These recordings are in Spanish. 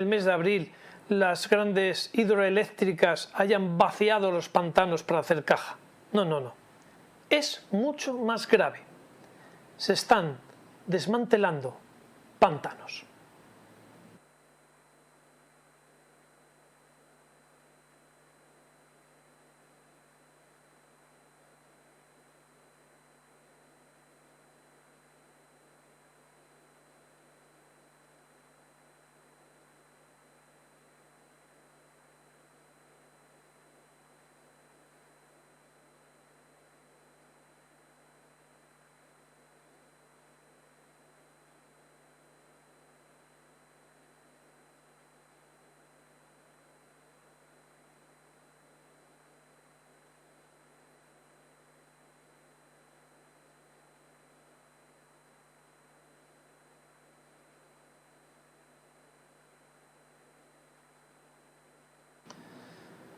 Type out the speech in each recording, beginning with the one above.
el mes de abril las grandes hidroeléctricas hayan vaciado los pantanos para hacer caja. No, no, no. Es mucho más grave. Se están desmantelando pantanos.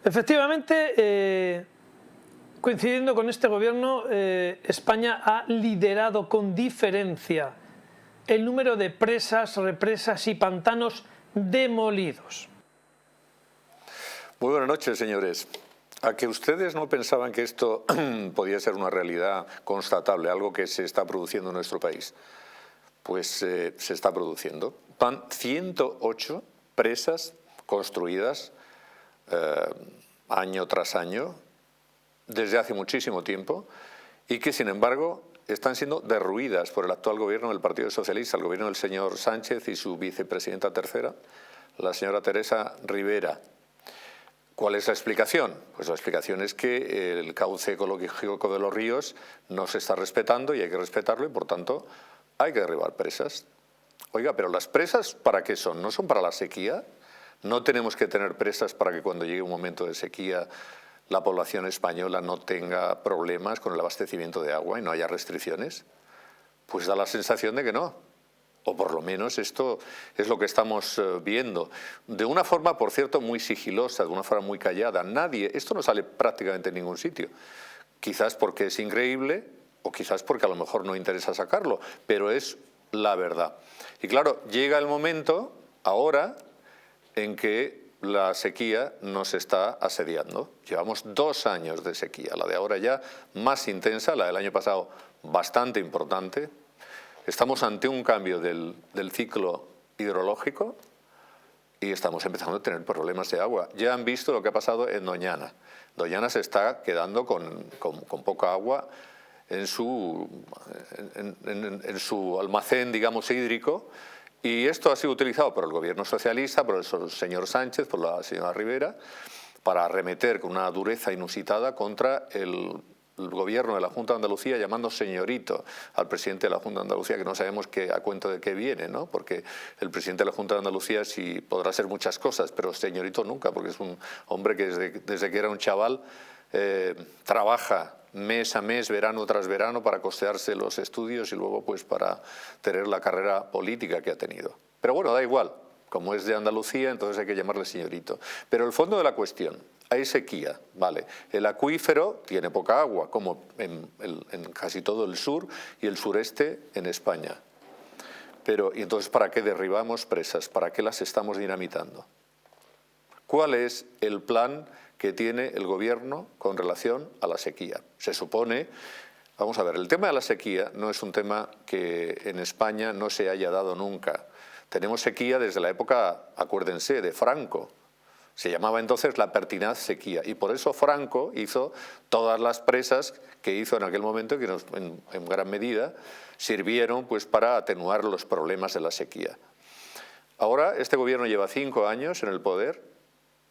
Efectivamente, coincidiendo con este gobierno, España ha liderado con diferencia el número de presas, represas y pantanos demolidos. Muy buenas noches, señores. A que ustedes no pensaban que esto podía ser una realidad constatable, algo que se está produciendo en nuestro país. Pues se está produciendo. Van 108 presas construidas año tras año, desde hace muchísimo tiempo, y que sin embargo están siendo derruidas por el actual gobierno del Partido Socialista, el gobierno del señor Sánchez y su vicepresidenta tercera, la señora Teresa Rivera. ¿Cuál es la explicación? Pues la explicación es que el cauce ecológico de los ríos no se está respetando y hay que respetarlo y por tanto hay que derribar presas. Oiga, pero las presas ¿para qué son? ¿No son para la sequía? ¿No tenemos que tener presas para que cuando llegue un momento de sequía la población española no tenga problemas con el abastecimiento de agua y no haya restricciones? Pues da la sensación de que no. O por lo menos esto es lo que estamos viendo. De una forma, por cierto, muy sigilosa, de una forma muy callada. Esto no sale prácticamente en ningún sitio. Quizás porque es increíble o quizás porque a lo mejor no interesa sacarlo, pero es la verdad. Y claro, llega el momento ahora en que la sequía nos está asediando. Llevamos 2 años de sequía, la de ahora ya más intensa, la del año pasado bastante importante. Estamos ante un cambio del ciclo hidrológico y estamos empezando a tener problemas de agua. Ya han visto lo que ha pasado en Doñana. Doñana se está quedando con poca agua en su almacén, digamos, hídrico. Y esto ha sido utilizado por el gobierno socialista, por el señor Sánchez, por la señora Rivera, para arremeter con una dureza inusitada contra el gobierno de la Junta de Andalucía, llamando señorito al presidente de la Junta de Andalucía, que no sabemos a cuento de qué viene, ¿no? Porque el presidente de la Junta de Andalucía sí podrá ser muchas cosas, pero señorito nunca, porque es un hombre que desde que era un chaval trabaja mes a mes, verano tras verano, para costearse los estudios y luego pues para tener la carrera política que ha tenido. Pero bueno, da igual, como es de Andalucía, entonces hay que llamarle señorito. Pero el fondo de la cuestión, hay sequía, ¿vale? El acuífero tiene poca agua, como en casi todo el sur y el sureste en España. ¿Y entonces para qué derribamos presas? ¿Para qué las estamos dinamitando? ¿Cuál es el plan que tiene el gobierno con relación a la sequía? Se supone, vamos a ver, el tema de la sequía no es un tema que en España no se haya dado nunca. Tenemos sequía desde la época, acuérdense, de Franco. Se llamaba entonces la pertinaz sequía y por eso Franco hizo todas las presas que hizo en aquel momento que en gran medida sirvieron pues para atenuar los problemas de la sequía. Ahora este gobierno lleva 5 años en el poder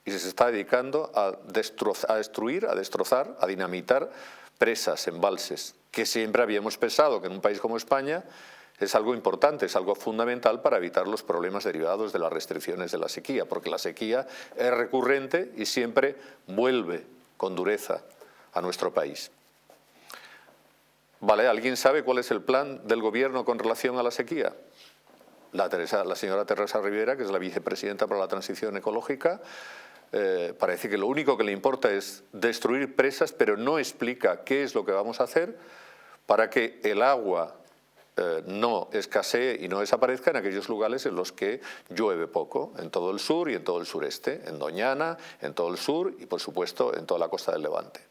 y se está dedicando a destruir, a destrozar, a dinamitar presas, embalses, que siempre habíamos pensado que en un país como España es algo importante, es algo fundamental para evitar los problemas derivados de las restricciones de la sequía, porque la sequía es recurrente y siempre vuelve con dureza a nuestro país. ¿Vale? ¿Alguien sabe cuál es el plan del gobierno con relación a la sequía? La señora Teresa Rivera, que es la vicepresidenta para la transición ecológica, parece que lo único que le importa es destruir presas, pero no explica qué es lo que vamos a hacer para que el agua no escasee y no desaparezca en aquellos lugares en los que llueve poco, en todo el sur y en todo el sureste, en Doñana, en todo el sur y por supuesto en toda la costa del Levante.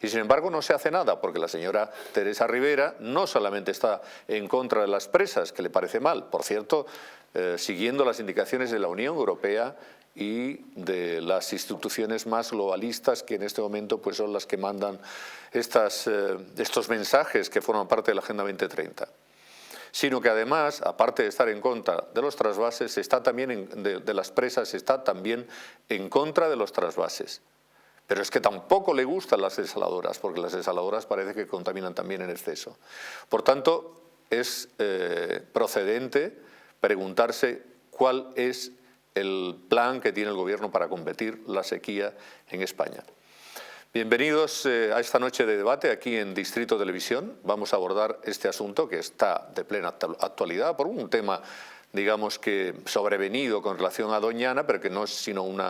Y sin embargo no se hace nada porque la señora Teresa Ribera no solamente está en contra de las presas, que le parece mal, por cierto, siguiendo las indicaciones de la Unión Europea y de las instituciones más globalistas que en este momento pues son las que mandan estos mensajes que forman parte de la Agenda 2030. Sino que además, aparte de estar en contra de los trasvases, está también de las presas, está también en contra de los trasvases. Pero es que tampoco le gustan las desaladoras, porque las desaladoras parece que contaminan también en exceso. Por tanto, es procedente preguntarse cuál es el plan que tiene el Gobierno para combatir la sequía en España. Bienvenidos a esta noche de debate aquí en Distrito Televisión. Vamos a abordar este asunto que está de plena actualidad por un tema, digamos que sobrevenido con relación a Doñana, pero que no es sino un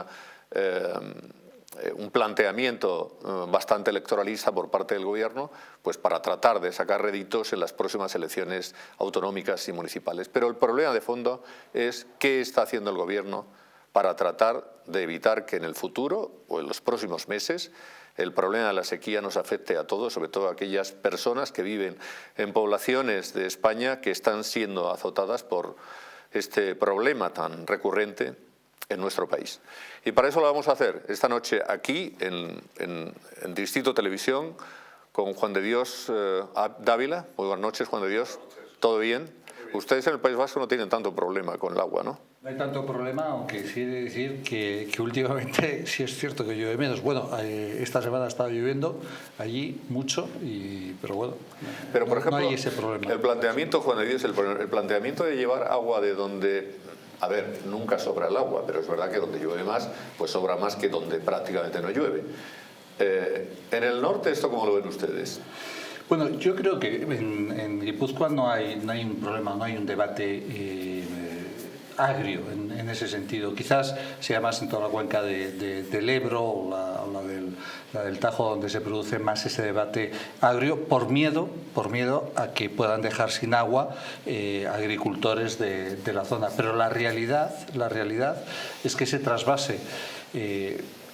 planteamiento bastante electoralista por parte del Gobierno, pues para tratar de sacar réditos en las próximas elecciones autonómicas y municipales. Pero el problema de fondo es qué está haciendo el Gobierno para tratar de evitar que en el futuro o en los próximos meses el problema de la sequía nos afecte a todos, sobre todo a aquellas personas que viven en poblaciones de España que están siendo azotadas por este problema tan recurrente en nuestro país. Y para eso lo vamos a hacer esta noche aquí en Distrito Televisión con Juan de Dios Dávila. Muy buenas noches, Juan de Dios. ¿Todo bien? Ustedes en el País Vasco no tienen tanto problema con el agua, ¿no? No hay tanto problema, aunque sí he de decir que últimamente sí es cierto que llueve menos. Bueno, esta semana ha estado lloviendo allí mucho, pero bueno, pero por ejemplo, no hay ese problema. El planteamiento, Juan de Dios, el planteamiento de llevar agua de donde, a ver, nunca sobra el agua, pero es verdad que donde llueve más, pues sobra más que donde prácticamente no llueve. En el norte, ¿esto cómo lo ven ustedes? Bueno, yo creo que en Guipúzcoa no hay un problema, no hay un debate agrio en ese sentido. Quizás sea más en toda la cuenca del Ebro o la del Tajo, donde se produce más ese debate agrio por miedo a que puedan dejar sin agua agricultores de la zona. Pero la realidad es que ese trasvase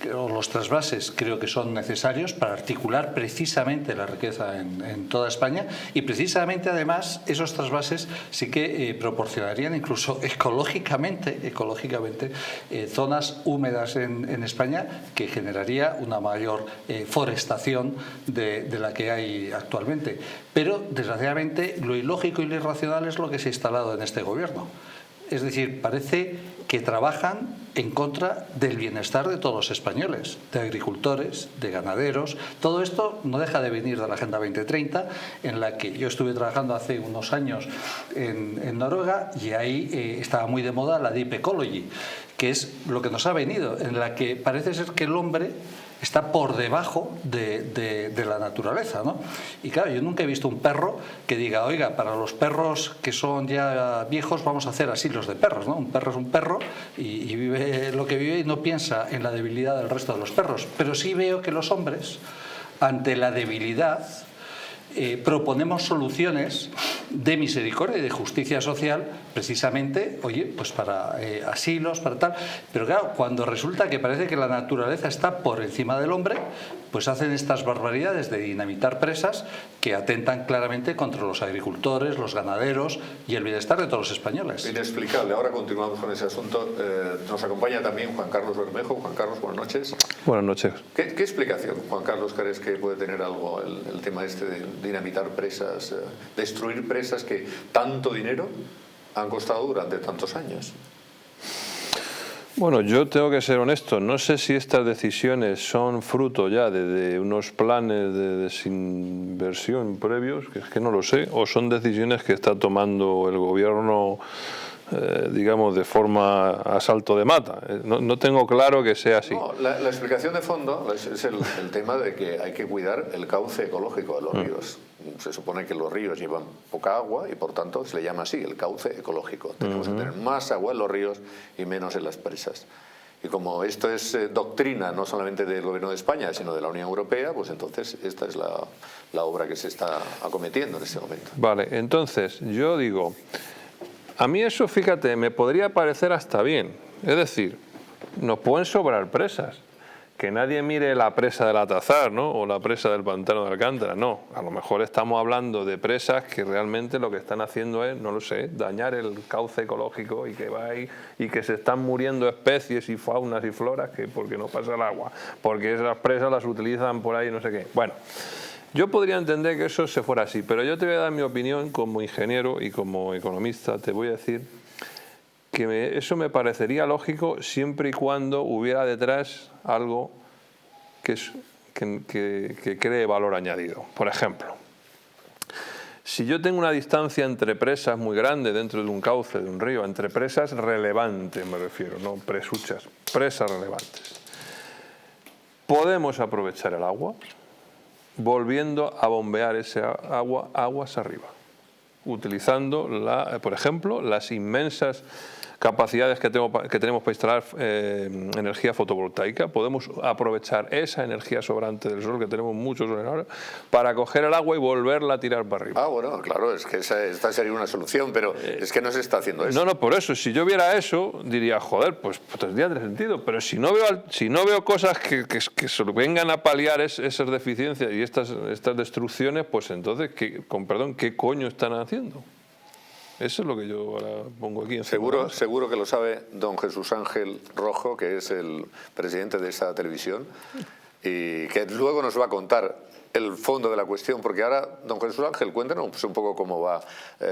los trasvases creo que son necesarios para articular precisamente la riqueza en toda España, y precisamente además esos trasvases sí que proporcionarían incluso ecológicamente zonas húmedas en España, que generaría una mayor forestación de la que hay actualmente. Pero desgraciadamente lo ilógico y lo irracional es lo que se ha instalado en este gobierno. Es decir, parece que trabajan en contra del bienestar de todos los españoles, de agricultores, de ganaderos. Todo esto no deja de venir de la Agenda 2030, en la que yo estuve trabajando hace unos años en Noruega, y ahí estaba muy de moda la Deep Ecology, que es lo que nos ha venido, en la que parece ser que el hombre está por debajo de la naturaleza, ¿no? Y claro, yo nunca he visto un perro que diga, oiga, para los perros que son ya viejos vamos a hacer asilos de perros, ¿no? Un perro es un perro y vive lo que vive y no piensa en la debilidad del resto de los perros. Pero sí veo que los hombres, ante la debilidad, proponemos soluciones de misericordia y de justicia social, precisamente, oye, pues para asilos, para tal. Pero claro, cuando resulta que parece que la naturaleza está por encima del hombre, pues hacen estas barbaridades de dinamitar presas que atentan claramente contra los agricultores, los ganaderos y el bienestar de todos los españoles. Inexplicable. Ahora continuamos con ese asunto. Nos acompaña también Juan Carlos Bermejo. Juan Carlos, buenas noches. Buenas noches. ¿Qué explicación, Juan Carlos, crees que puede tener algo el tema este de dinamitar presas, destruir presas que tanto dinero han costado durante tantos años? Bueno, yo tengo que ser honesto, no sé si estas decisiones son fruto ya de unos planes de desinversión previos, que es que no lo sé, o son decisiones que está tomando el gobierno, digamos, de forma a salto de mata. No tengo claro que sea así. No, la explicación de fondo es el tema de que hay que cuidar el cauce ecológico de los ríos. Se supone que los ríos llevan poca agua y por tanto se le llama así, el cauce ecológico. Tenemos que tener más agua en los ríos y menos en las presas. Y como esto es doctrina no solamente del Gobierno de España, sino de la Unión Europea, pues entonces esta es la obra que se está acometiendo en este momento. Vale, entonces yo digo, a mí eso, fíjate, me podría parecer hasta bien. Es decir, nos pueden sobrar presas. Que nadie mire la presa del Atazar, ¿no? O la presa del Pantano de Alcántara, no. A lo mejor estamos hablando de presas que realmente lo que están haciendo es, no lo sé, dañar el cauce ecológico y que va ahí, y que se están muriendo especies y faunas y floras que porque no pasa el agua, porque esas presas las utilizan por ahí no sé qué. Bueno, yo podría entender que eso se fuera así, pero yo te voy a dar mi opinión como ingeniero y como economista. Te voy a decir que eso me parecería lógico siempre y cuando hubiera detrás algo que cree valor añadido. Por ejemplo, si yo tengo una distancia entre presas muy grande dentro de un cauce, de un río, entre presas relevantes me refiero, no presuchas, presas relevantes, podemos aprovechar el agua volviendo a bombear ese agua aguas arriba, utilizando, por ejemplo, las inmensas capacidades que tenemos para instalar energía fotovoltaica. Podemos aprovechar esa energía sobrante del sol, que tenemos mucho sol ahora, para coger el agua y volverla a tirar para arriba. Ah, bueno, claro, es que esta sería una solución, pero es que no se está haciendo eso. No, por eso, si yo viera eso, diría, joder, pues tendría sentido, pero si no veo cosas que vengan a paliar esas deficiencias y estas destrucciones, pues entonces, ¿qué coño están haciendo? Eso es lo que yo ahora pongo aquí. Seguro que lo sabe don Jesús Ángel Rojo, que es el presidente de esa televisión, y que luego nos va a contar el fondo de la cuestión, porque ahora, don Jesús Ángel, cuéntanos pues un poco cómo va,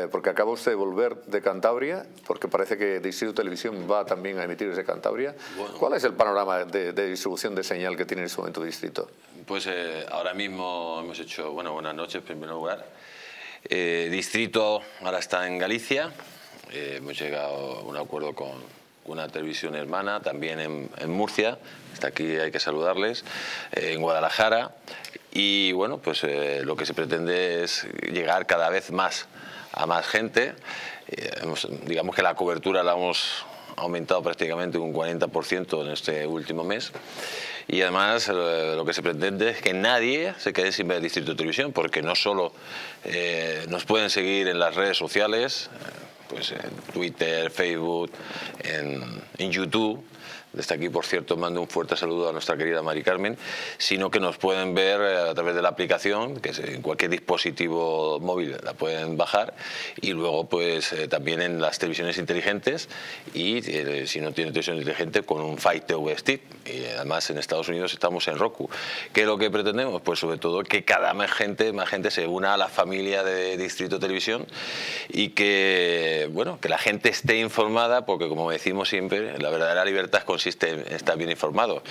porque acaba usted de volver de Cantabria, porque parece que Distrito Televisión va también a emitir desde Cantabria. Bueno, ¿cuál es el panorama de distribución de señal que tiene en este momento Distrito? Pues ahora mismo hemos hecho, buenas noches en primer lugar. Distrito ahora está en Galicia, hemos llegado a un acuerdo con una televisión hermana, también en Murcia, está aquí, hay que saludarles, en Guadalajara, y bueno, pues lo que se pretende es llegar cada vez más a más gente. Digamos que la cobertura la hemos aumentado prácticamente un 40% en este último mes. Y además lo que se pretende es que nadie se quede sin ver Distrito Televisión, porque no solo nos pueden seguir en las redes sociales, pues en Twitter, Facebook, en YouTube. Desde aquí, por cierto, mando un fuerte saludo a nuestra querida Mari Carmen, sino que nos pueden ver a través de la aplicación, que en cualquier dispositivo móvil la pueden bajar, y luego pues también en las televisiones inteligentes, y si no tiene televisión inteligente, con un Fire TV Stick. Y además en Estados Unidos estamos en Roku. ¿Qué es lo que pretendemos? Pues sobre todo que cada más gente se una a la familia de Distrito Televisión, y que, bueno, que la gente esté informada, porque como decimos siempre, la verdadera libertad consiste en estar bien informado.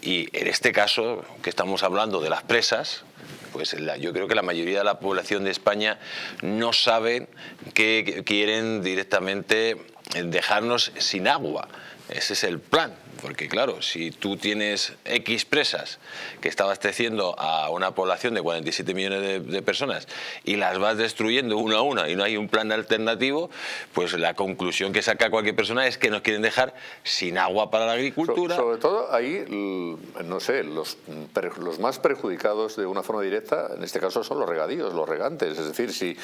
Y en este caso, que estamos hablando de las presas, pues yo creo que la mayoría de la población de España no sabe que quieren directamente dejarnos sin agua. Ese es el plan, porque claro, si tú tienes X presas que está abasteciendo a una población de 47 millones de personas y las vas destruyendo una a una y no hay un plan alternativo, pues la conclusión que saca cualquier persona es que nos quieren dejar sin agua para la agricultura. Sobre todo ahí, no sé, los más perjudicados de una forma directa, en este caso son los regadíos, los regantes. Es decir, si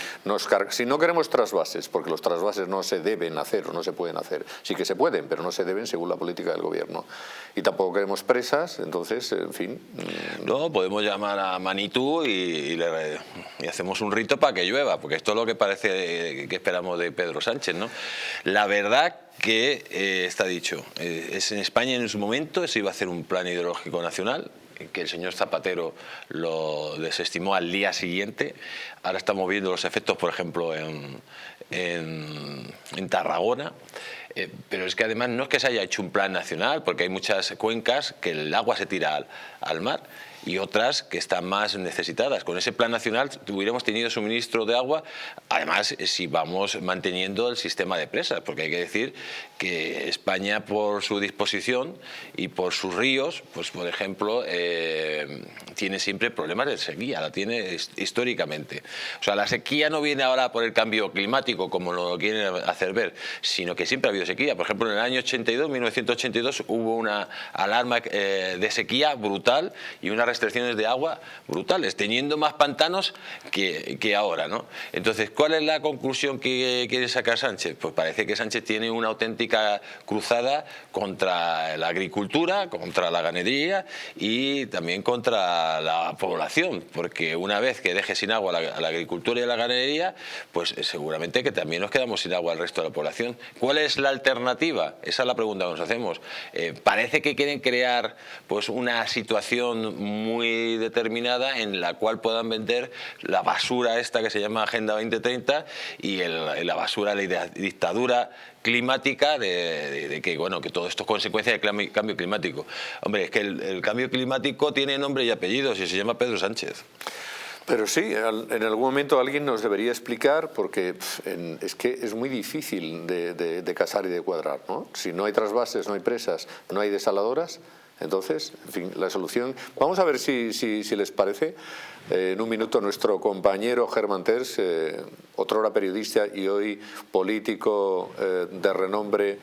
no queremos trasvases, porque los trasvases no se deben hacer o no se pueden hacer, sí que se pueden, pero no se deben según la política del gobierno. Y tampoco queremos presas, entonces, en fin. No, podemos llamar a Manitú y hacemos un rito para que llueva, porque esto es lo que parece que esperamos de Pedro Sánchez, ¿no? La verdad que está dicho, es en España en su momento se iba a hacer un plan hidrológico nacional, que el señor Zapatero lo desestimó al día siguiente. Ahora estamos viendo los efectos, por ejemplo, en Tarragona. Pero es que además no es que se haya hecho un plan nacional, porque hay muchas cuencas que el agua se tira al mar, y otras que están más necesitadas. Con ese plan nacional hubiéramos tenido suministro de agua, además si vamos manteniendo el sistema de presas, porque hay que decir que España, por su disposición y por sus ríos, pues por ejemplo, tiene siempre problemas de sequía, la tiene históricamente. O sea, la sequía no viene ahora por el cambio climático, como lo quieren hacer ver, sino que siempre ha habido sequía. Por ejemplo, en el año 1982, hubo una alarma de sequía brutal y unas restricciones de agua brutales, teniendo más pantanos que ahora, ¿no? Entonces, ¿cuál es la conclusión que quiere sacar Sánchez? Pues parece que Sánchez tiene una auténtica cruzada contra la agricultura, contra la ganadería y también contra la población, porque una vez que deje sin agua a la agricultura y a la ganadería, pues seguramente que también nos quedamos sin agua al resto de la población. ¿Cuál es la alternativa? Esa es la pregunta que nos hacemos. Parece que quieren crear pues una situación muy determinada en la cual puedan vender la basura esta que se llama Agenda 2030 y la basura de la dictadura climática de que, bueno, que todo esto es consecuencia del cambio climático. Hombre, es que el cambio climático tiene nombre y apellidos y se llama Pedro Sánchez. Pero sí, en algún momento alguien nos debería explicar, porque es que es muy difícil de casar y de cuadrar, ¿no? Si no hay trasvases, no hay presas, no hay desaladoras, entonces, en fin, la solución... Vamos a ver si les parece. En un minuto nuestro compañero Germán Terç, otrora periodista y hoy político de renombre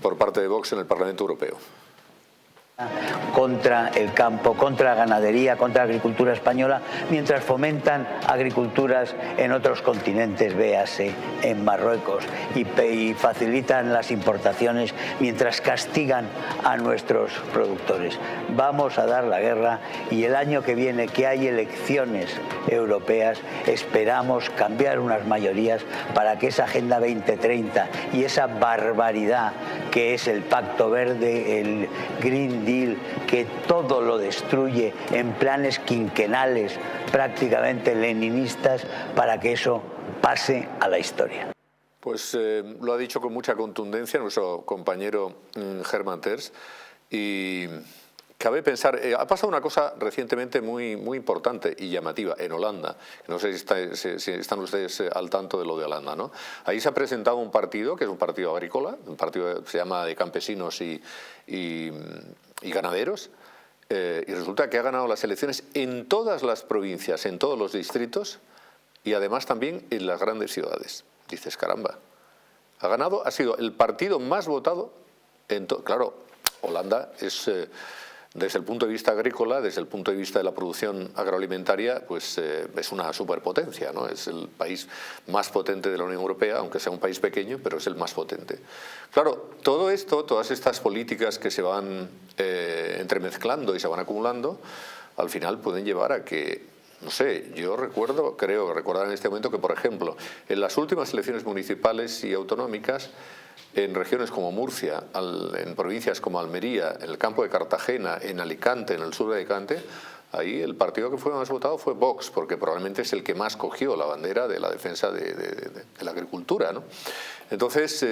por parte de Vox en el Parlamento Europeo. Contra el campo, contra la ganadería, contra la agricultura española, mientras fomentan agriculturas en otros continentes, véase en Marruecos, y facilitan las importaciones mientras castigan a nuestros productores. Vamos a dar la guerra y el año que viene, que hay elecciones europeas, esperamos cambiar unas mayorías para que esa Agenda 2030 y esa barbaridad que es el Pacto Verde, el Green Deal, que todo lo destruye en planes quinquenales prácticamente leninistas, para que eso pase a la historia. Pues lo ha dicho con mucha contundencia nuestro compañero Germán Terç, y cabe pensar, ha pasado una cosa recientemente muy importante y llamativa en Holanda. No sé si están ustedes al tanto de lo de Holanda, ¿no? Ahí se ha presentado un partido, que es un partido agrícola, un partido que se llama de campesinos y ganaderos, y resulta que ha ganado las elecciones en todas las provincias, en todos los distritos, y además también en las grandes ciudades. Dices, caramba, ha ganado, ha sido el partido más votado en todo. Claro, Holanda es... desde el punto de vista agrícola, desde el punto de vista de la producción agroalimentaria, pues es una superpotencia, ¿no? Es el país más potente de la Unión Europea, aunque sea un país pequeño, pero es el más potente. Claro, todo esto, todas estas políticas que se van entremezclando y se van acumulando, al final pueden llevar a que, no sé, yo creo recordar en este momento que, por ejemplo, en las últimas elecciones municipales y autonómicas, en regiones como Murcia, en provincias como Almería, en el campo de Cartagena, en Alicante, en el sur de Alicante, ahí el partido que fue más votado fue Vox, porque probablemente es el que más cogió la bandera de la defensa de la agricultura, ¿no? Entonces,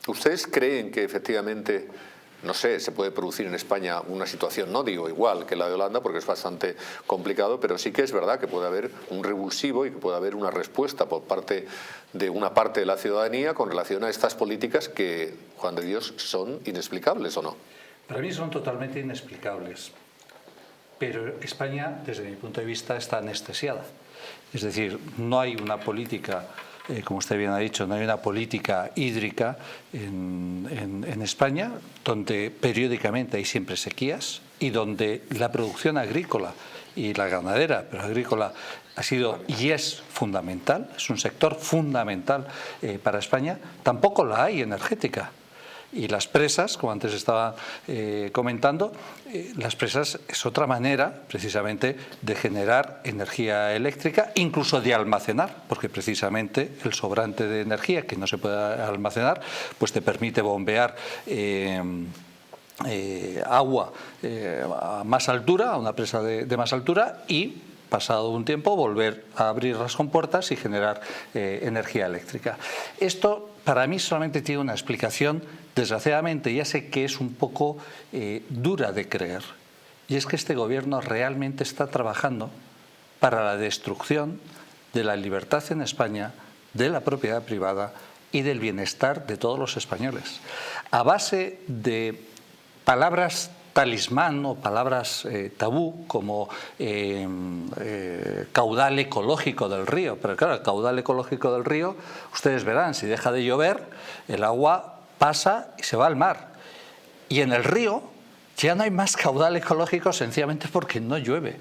¿ustedes creen que efectivamente, no sé, se puede producir en España una situación, no digo igual que la de Holanda, porque es bastante complicado, pero sí que es verdad que puede haber un revulsivo y que puede haber una respuesta por parte de una parte de la ciudadanía con relación a estas políticas que, Juan de Dios, son inexplicables, ¿o no? Para mí son totalmente inexplicables, pero España, desde mi punto de vista, está anestesiada. Es decir, no hay una política... como usted bien ha dicho, no hay una política hídrica en España, donde periódicamente hay siempre sequías y donde la producción agrícola y la ganadera, pero agrícola, ha sido y es fundamental, es un sector fundamental para España. Tampoco la hay energética. Y las presas, como antes estaba comentando, las presas es otra manera precisamente de generar energía eléctrica, incluso de almacenar, porque precisamente el sobrante de energía que no se puede almacenar, pues te permite bombear agua a más altura, a una presa de más altura, y pasado un tiempo volver a abrir las compuertas y generar energía eléctrica. Esto para mí solamente tiene una explicación, desgraciadamente ya sé que es un poco dura de creer, y es que este gobierno realmente está trabajando para la destrucción de la libertad en España, de la propiedad privada y del bienestar de todos los españoles. A base de palabras talismán o palabras tabú como caudal ecológico del río. Pero claro, el caudal ecológico del río, ustedes verán, si deja de llover, el agua pasa y se va al mar. Y en el río ya no hay más caudal ecológico sencillamente porque no llueve.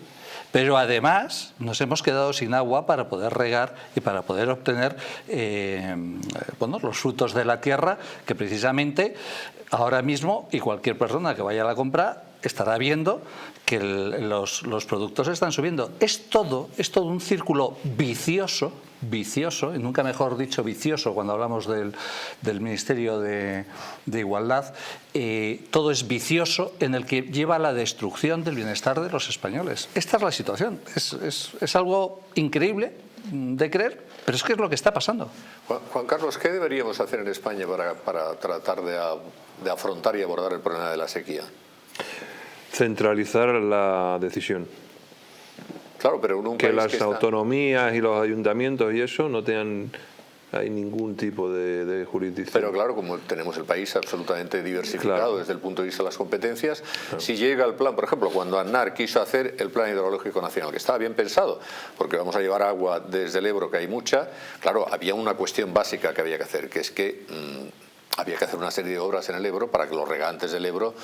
Pero además nos hemos quedado sin agua para poder regar y para poder obtener los frutos de la tierra, que precisamente ahora mismo, y cualquier persona que vaya a la compra estará viendo que los productos están subiendo. Es todo un círculo vicioso, y nunca mejor dicho vicioso cuando hablamos del Ministerio de Igualdad. Todo es vicioso en el que lleva a la destrucción del bienestar de los españoles. Esta es la situación. Es algo increíble de creer, pero es que es lo que está pasando. Juan Carlos, ¿qué deberíamos hacer en España para tratar de afrontar y abordar el problema de la sequía? Centralizar la decisión. Claro, pero en un que país las que está... autonomías y los ayuntamientos y eso no tengan ningún tipo de jurisdicción. Pero claro, como tenemos el país absolutamente diversificado, claro, desde el punto de vista de las competencias, claro, si llega el plan, por ejemplo, cuando Aznar quiso hacer el Plan Hidrológico Nacional, que estaba bien pensado, porque vamos a llevar agua desde el Ebro, que hay mucha, claro, había una cuestión básica que había que hacer, que es que había que hacer una serie de obras en el Ebro para que los regantes del Ebro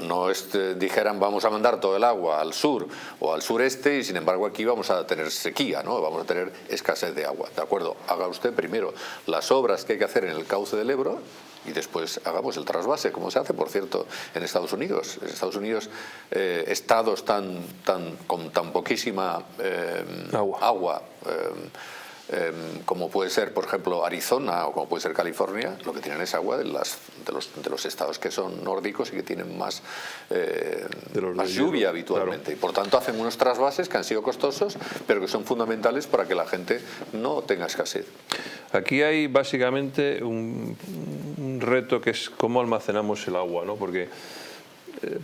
no dijeran vamos a mandar todo el agua al sur o al sureste y sin embargo aquí vamos a tener sequía, ¿no? Vamos a tener escasez de agua. De acuerdo, haga usted primero las obras que hay que hacer en el cauce del Ebro y después hagamos el trasvase, como se hace, por cierto, en Estados Unidos. En Estados Unidos, estados con tan poquísima agua como puede ser, por ejemplo, Arizona o como puede ser California, lo que tienen es agua de los estados que son nórdicos y que tienen más lluvia habitualmente. Claro. Y por tanto hacen unos trasvases que han sido costosos, pero que son fundamentales para que la gente no tenga escasez. Aquí hay básicamente un reto que es cómo almacenamos el agua, ¿no? Porque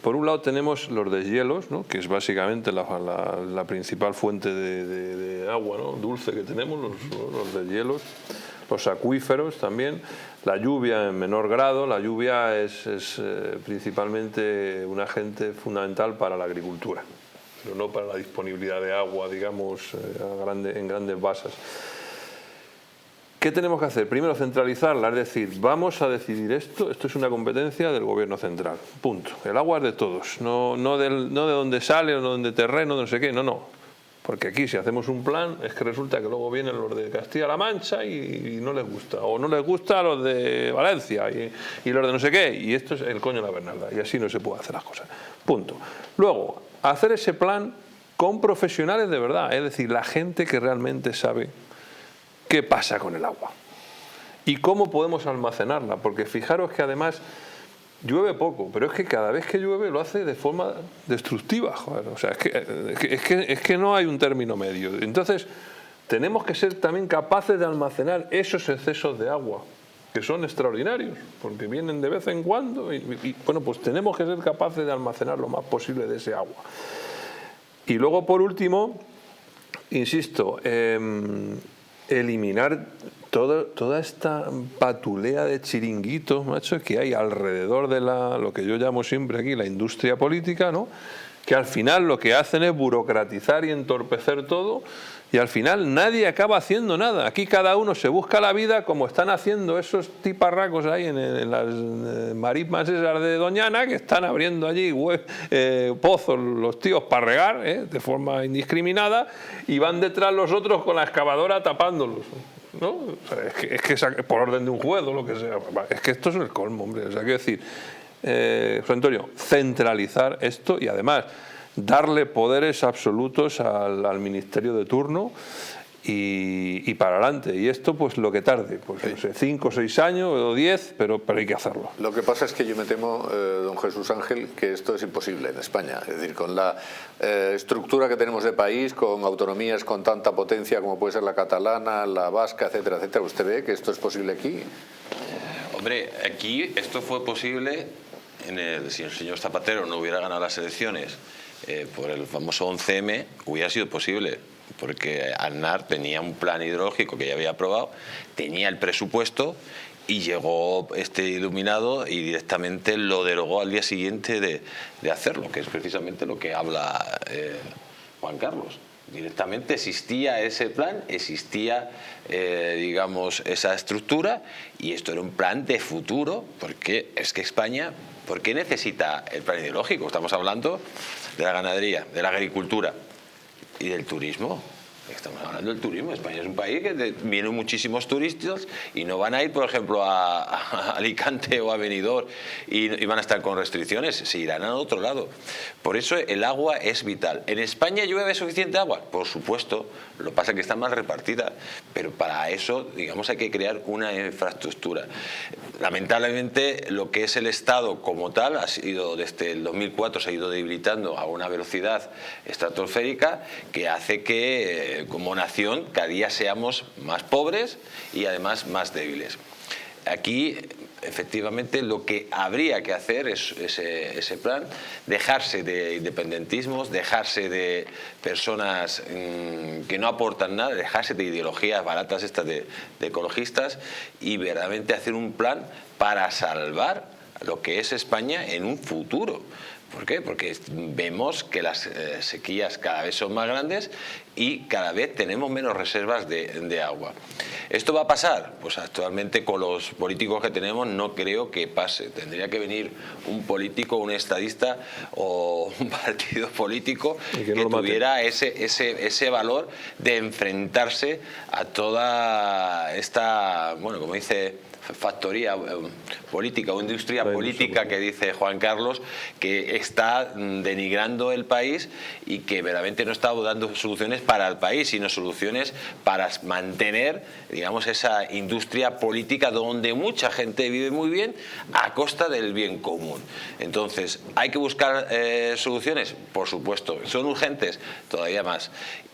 por un lado tenemos los deshielos, ¿no? Que es básicamente la principal fuente de agua, ¿no? Dulce que tenemos, los deshielos, los acuíferos también, la lluvia en menor grado. La lluvia es principalmente un agente fundamental para la agricultura, pero no para la disponibilidad de agua, digamos, en grandes basas. ¿Qué tenemos que hacer? Primero, centralizarla, es decir, vamos a decidir esto es una competencia del gobierno central, punto. El agua es de todos, no de dónde sale, no de dónde terreno, no sé qué, no. Porque aquí si hacemos un plan es que resulta que luego vienen los de Castilla-La Mancha y no les gusta, o no les gusta a los de Valencia y los de no sé qué, y esto es el coño de la Bernarda, y así no se puede hacer las cosas, punto. Luego, hacer ese plan con profesionales de verdad, es decir, la gente que realmente sabe qué pasa con el agua y cómo podemos almacenarla, porque fijaros que además llueve poco, pero es que cada vez que llueve lo hace de forma destructiva, joder. O sea, es que no hay un término medio. Entonces tenemos que ser también capaces de almacenar esos excesos de agua, que son extraordinarios, porque vienen de vez en cuando y bueno, pues tenemos que ser capaces de almacenar lo más posible de ese agua. Y luego, por último, insisto, eliminar toda esta patulea de chiringuitos, macho, que hay alrededor de lo que yo llamo siempre aquí la industria política, ¿no? Que al final lo que hacen es burocratizar y entorpecer todo y al final nadie acaba haciendo nada. Aquí cada uno se busca la vida como están haciendo esos tiparracos ahí en las marismas esas de Doñana, que están abriendo allí pozos los tíos para regar de forma indiscriminada y van detrás los otros con la excavadora tapándolos, ¿no? O sea, es que por orden de un juez o lo que sea. Es que esto es el colmo, hombre. O sea, quiero decir, José Antonio, centralizar esto y además darle poderes absolutos al ministerio de turno y para adelante. Y esto pues lo que tarde, pues no sé, 5 o 6 años o 10, pero hay que hacerlo. Lo que pasa es que yo me temo, don Jesús Ángel, que esto es imposible en España. Es decir, con la estructura que tenemos de país, con autonomías con tanta potencia como puede ser la catalana, la vasca, etcétera, etcétera, ¿usted ve que esto es posible aquí? Hombre, aquí esto fue posible si el señor Zapatero no hubiera ganado las elecciones, por el famoso 11M, hubiera sido posible, porque Aznar tenía un plan hidrológico que ya había aprobado, tenía el presupuesto y llegó este iluminado y directamente lo derogó al día siguiente de hacerlo, que es precisamente lo que habla Juan Carlos. Directamente existía ese plan, existía, digamos, esa estructura, y esto era un plan de futuro, porque es que España, ¿por qué necesita el plan ideológico? Estamos hablando de la ganadería, de la agricultura y del turismo. Estamos hablando del turismo. España es un país que vienen muchísimos turistas y no van a ir, por ejemplo, a Alicante o a Benidorm y van a estar con restricciones, se irán a otro lado. Por eso el agua es vital. ¿En España llueve suficiente agua? Por supuesto, lo que pasa es que está mal repartida, pero para eso, digamos, hay que crear una infraestructura. Lamentablemente, lo que es el Estado como tal ha sido, desde el 2004 se ha ido debilitando a una velocidad estratosférica que hace que como nación cada día seamos más pobres y además más débiles. Aquí efectivamente lo que habría que hacer es ese plan, dejarse de independentismos, dejarse de personas que no aportan nada, dejarse de ideologías baratas estas de ecologistas, y verdaderamente hacer un plan para salvar lo que es España en un futuro. ¿Por qué? Porque vemos que las sequías cada vez son más grandes y cada vez tenemos menos reservas de agua. ¿Esto va a pasar? Pues actualmente con los políticos que tenemos no creo que pase. Tendría que venir un político, un estadista o un partido político que tuviera ese valor de enfrentarse a toda esta, bueno, como dice, factoría política o industria política que dice Juan Carlos, que está denigrando el país y que verdaderamente no está dando soluciones para el país, sino soluciones para mantener, digamos, esa industria política donde mucha gente vive muy bien a costa del bien común. Entonces, ¿hay que buscar soluciones? Por supuesto. ¿Son urgentes? Todavía más.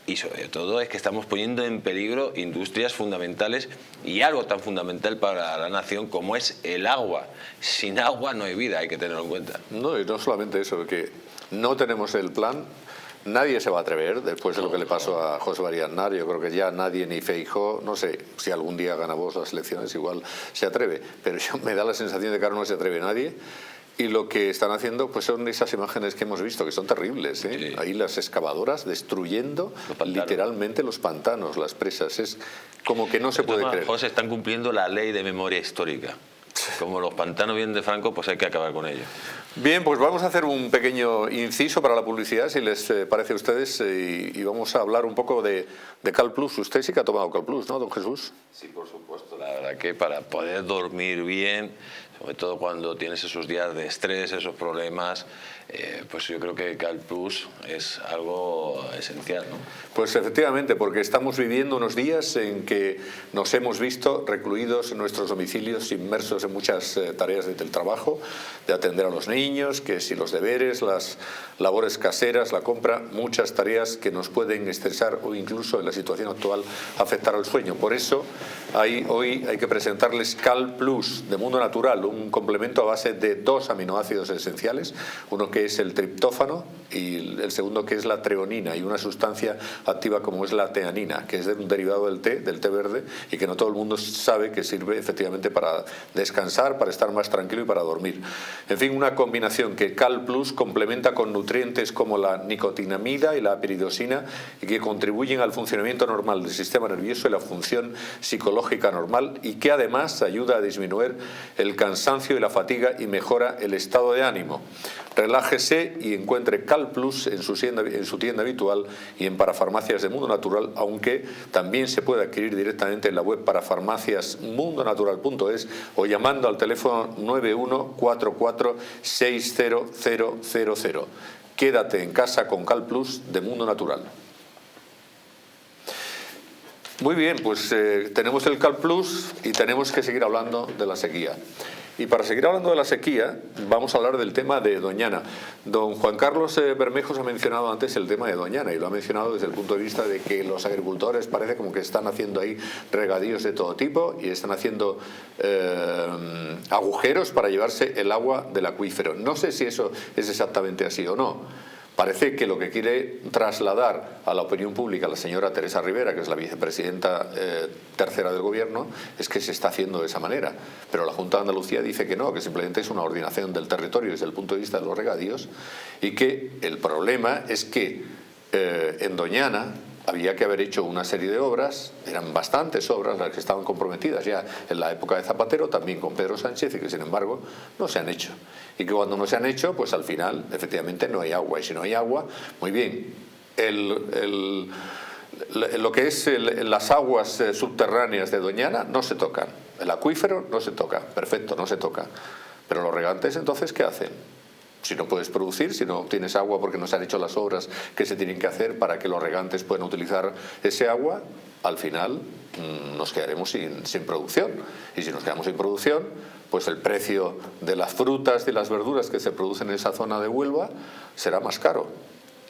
Y sobre todo es que estamos poniendo en peligro industrias fundamentales y algo tan fundamental para la nación como es el agua. Sin agua no hay vida, hay que tenerlo en cuenta. No, y no solamente eso, que no tenemos el plan. Nadie se va a atrever, después de lo que le pasó a José María Aznar. Yo creo que ya nadie, ni Feijóo, no sé, si algún día gana Vox las elecciones, igual se atreve, pero me da la sensación de que ahora no se atreve nadie. Y lo que están haciendo pues son esas imágenes que hemos visto, que son terribles, ¿eh? Sí. Ahí las excavadoras destruyendo literalmente los pantanos, las presas. Es como que no se puede creer. José, están cumpliendo la ley de memoria histórica. Como los pantanos vienen de Franco, pues hay que acabar con ellos. Bien, pues vamos a hacer un pequeño inciso para la publicidad, si les parece a ustedes, y vamos a hablar un poco de Cal Plus. Usted sí que ha tomado Cal Plus, ¿no, don Jesús? Sí, por supuesto. La verdad que para poder dormir bien, sobre todo cuando tienes esos días de estrés, esos problemas, pues yo creo que Cal Plus es algo esencial, ¿no? Pues efectivamente, porque estamos viviendo unos días en que nos hemos visto recluidos en nuestros domicilios, inmersos en muchas tareas del trabajo, de atender a los niños, que si los deberes, las labores caseras, la compra, muchas tareas que nos pueden estresar o incluso en la situación actual afectar al sueño. Por eso hoy hay que presentarles Cal Plus de Mundo Natural, un complemento a base de 2 aminoácidos esenciales, uno que es el triptófano y el segundo que es la treonina, y una sustancia activa como es la teanina, que es un derivado del té verde, y que no todo el mundo sabe que sirve efectivamente para descansar, para estar más tranquilo y para dormir. En fin, una combinación que Cal Plus complementa con nutrientes como la nicotinamida y la piridosina, y que contribuyen al funcionamiento normal del sistema nervioso y la función psicológica normal, y que además ayuda a disminuir el cansancio y la fatiga y mejora el estado de ánimo. Relájese y encuentre Cal Plus en su tienda habitual y en parafarmacias de Mundo Natural, aunque también se puede adquirir directamente en la web parafarmaciasmundonatural.es o llamando al teléfono 91446000. Quédate en casa con Cal Plus de Mundo Natural. Muy bien, pues tenemos el Cal Plus y tenemos que seguir hablando de la sequía. Y para seguir hablando de la sequía, vamos a hablar del tema de Doñana. Don Juan Carlos Bermejos ha mencionado antes el tema de Doñana, y lo ha mencionado desde el punto de vista de que los agricultores parece como que están haciendo ahí regadíos de todo tipo y están haciendo agujeros para llevarse el agua del acuífero. No sé si eso es exactamente así o no, Parece que lo que quiere trasladar a la opinión pública la señora Teresa Ribera, que es la vicepresidenta tercera del Gobierno, es que se está haciendo de esa manera. Pero la Junta de Andalucía dice que no, que simplemente es una ordenación del territorio desde el punto de vista de los regadíos, y que el problema es que en Doñana había que haber hecho una serie de obras, eran bastantes obras las que estaban comprometidas ya en la época de Zapatero, también con Pedro Sánchez, y que sin embargo no se han hecho. Y que cuando no se han hecho, pues al final efectivamente no hay agua. Y si no hay agua, muy bien, lo que es las aguas subterráneas de Doñana no se tocan, el acuífero no se toca, perfecto, no se toca. Pero los regantes, entonces, ¿qué hacen? Si no puedes producir, si no tienes agua porque no se han hecho las obras que se tienen que hacer para que los regantes puedan utilizar ese agua, al final nos quedaremos sin producción. Y si nos quedamos sin producción, pues el precio de las frutas y las verduras que se producen en esa zona de Huelva será más caro.